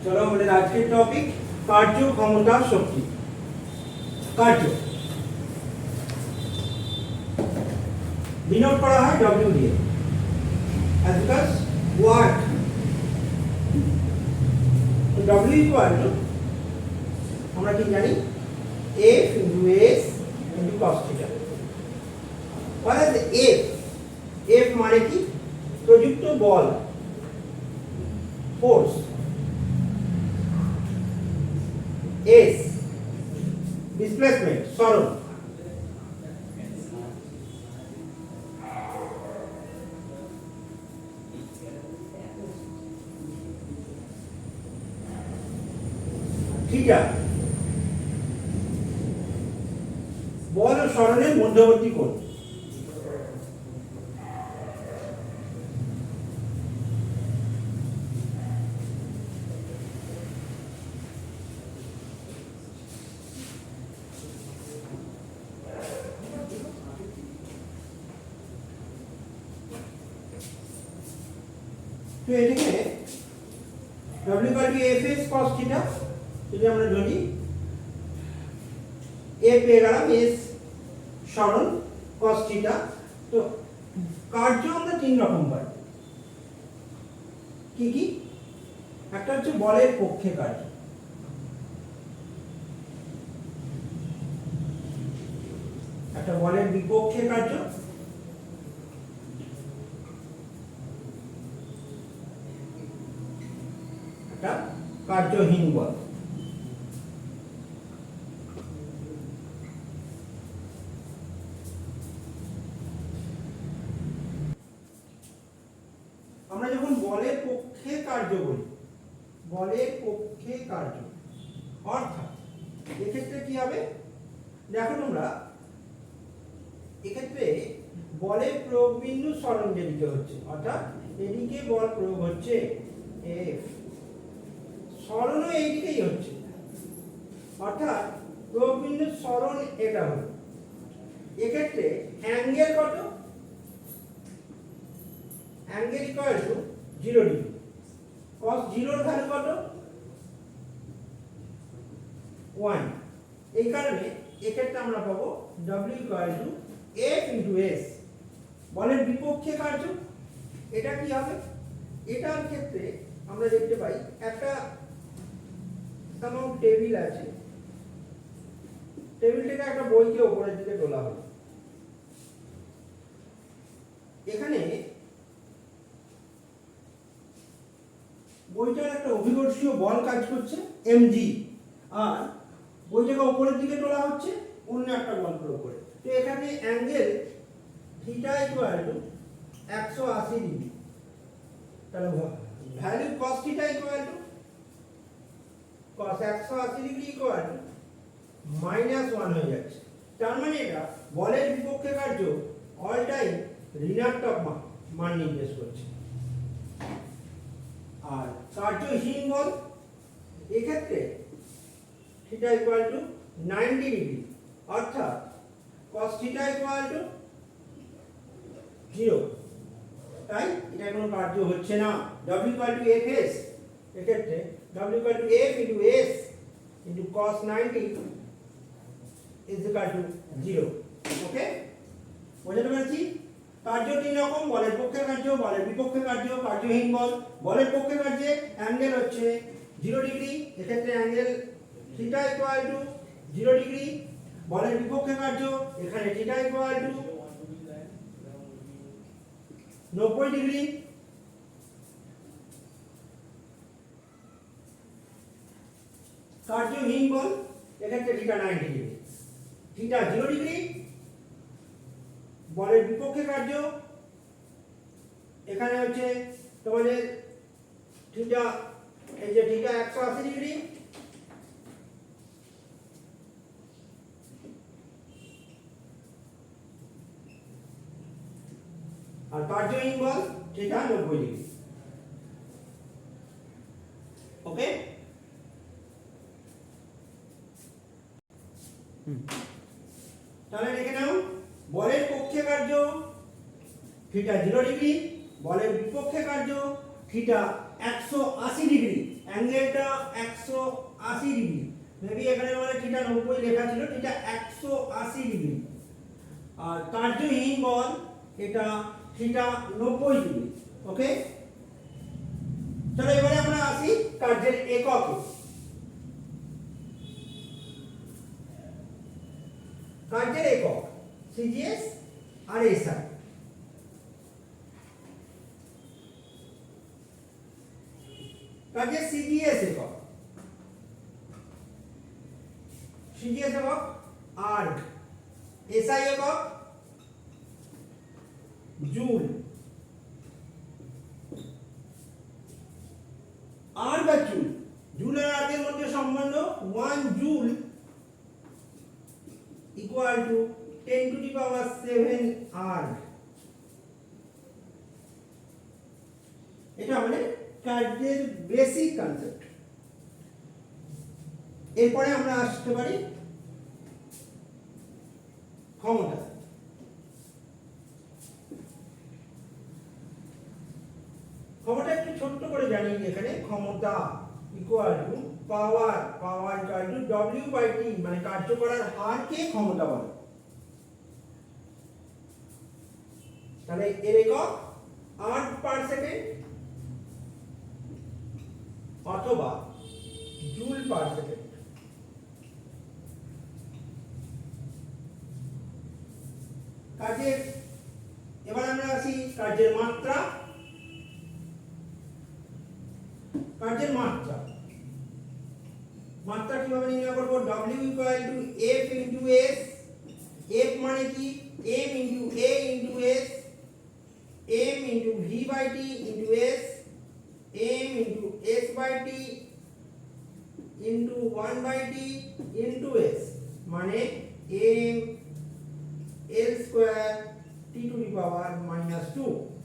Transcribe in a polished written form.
চলো আমাদের আজকের টপিক কার্য ক্ষমতা শক্তি। কার্য ডিনোট করা হয় ডব্লিউ দিয়ে, as because work w equal to আমরা কি জানি f into s into cos theta। what is f? f মানে কি? প্রযুক্ত বল, ফোর্স। s ডিসপ্লেসমেন্ট, সরণ। থিটা বল ও সরণের মধ্যবর্তী কোণ। তো এটাকে w equal to fs cos theta যদি আমরা ধরি, a পেয়ে গেলাম s সরণ cos theta। তো কার্য আমরা তিন রকম পাই। কি কি? একটা হচ্ছে বলের পক্ষে কার্য, একটা বলের বিপক্ষে কার্য, একটা কার্যহীন বল। আমরা যখন বলের পক্ষে কার্য বলি, বলের পক্ষে কার্য অর্থাৎ এক্ষেত্রে কি হবে দেখো তোমরা, এক্ষেত্রে বলের প্রয়োগ বিন্দু সরণ যেদিকে হচ্ছে, অর্থাৎ এদিকে বল প্রয়োগ হচ্ছে f, সরণও এইদিকেই হচ্ছে, অর্থাৎ প্রয়োগ বিন্দু সরণ এটা হলো। এক্ষেত্রে অ্যাঙ্গেল কত? Angle equal to 0 degree. cos 0 এর ভ্যালু কত? 1। এই কারণে এক্ষেত্রে আমরা পাবো w equal to f into s। বলের বিপক্ষে কার্য এটা কি হবে? এটার ক্ষেত্রে আমরা দেখতে পাই একটা টেবিল আছে, টেবিল থেকে একটা বইকে উপরের দিকে তোলা হলো। এখানে বইটার একটা অভিকর্ষীয় বল কাজ করছে mg, আর বইটাকে উপরের দিকে তোলা হচ্ছে অন্য একটা বল প্রয়োগ করে। তো এখানে angle theta equal to 180 degree. তাহলে value cos theta equal to cos 180 degree equal to -1 হয়ে যাচ্ছে। তার মানে এটা বলের বিপক্ষে কার্য অল টাইম ঋণাত্মক মান নির্দেশ করছে। আর কার্যহীন বল এক্ষেত্রে থিটা ইকুয়াল টু 90 ডিগ্রি, অর্থাৎ cos থিটা ইকুয়াল টু 0। তাই এটা কোনো কার্য হচ্ছে না। w ইকুয়াল টু fs, এক্ষেত্রে w equal to f into s into cos 90 is equal to 0। ওকে, বুঝতে পেরেছি? কার্য তিন রকম: বলের পক্ষে কার্য, বলের বিপক্ষে কার্য, কার্যহীন বল। বলের পক্ষে কার্যে অ্যাঙ্গেল হচ্ছে 0 ডিগ্রি, এক্ষেত্রে angle theta equal two 0 degree. বলের বিপক্ষে কার্য এখানে থিটা ইকুয়াল টু 90 ডিগ্রি। কার্যহীন বল এক্ষেত্রে থিটা 90 ডিগ্রি, থিটা 0 ডিগ্রি। বলের বিপক্ষে কার্য এখানে হচ্ছে তোমাদের থিটা, এই যে থিটা 180 ডিগ্রি, আর কার্যহীন বল থিটা 90 ডিগ্রি। ওকে, তাহলে দেখে নাও, বলের পক্ষে কার্য থিটা 0 ডিগ্রি, বলের বিপক্ষে কার্য থিটা 180 ডিগ্রি। অ্যাঙ্গেলটা 180 ডিগ্রি, মেবি এখানে মানে থিটা 90 লেখা ছিল, থিটা 180 ডিগ্রি। আর কার্যহীন বল এটা থিটা 90 ডিগ্রি। ওকে, চলো এবারে আমরা আসি কার্যের এককে। কার্যের একক সিজিএস আর এসআই। কার্যের সিজিএস একক, সিজিএস একক আর এসআই একক জুল। আর বা জুল, জুল আর আর্গের মধ্যে সম্বন্ধ 1 joule equal to 10 two the power 7 erg. এটা আমাদের কার্যের বেসিক কনসেপ্ট। এরপরে আমরা আসতে পারি ক্ষমতা। ক্ষমতা একটু ছোট্ট করে জানি, এখানে ক্ষমতা equal to power, power equal to W by T, মানে কার্য করার হারকে ক্ষমতা বলে। তাহলে এর একক আর্গ পার সেকেন্ড অথবা জুল পার সেকেন্ড। কাজের এবার আমরা আসি কার্যের মাত্রা। কার্যের মাত্রা, মাত্রা কিভাবে নির্ণয় করব? W equal to F into S। F মানে কি? M into A into S, M into V by T into S, M into S by T into 1 by T into S, মানে M L square T to the power -2।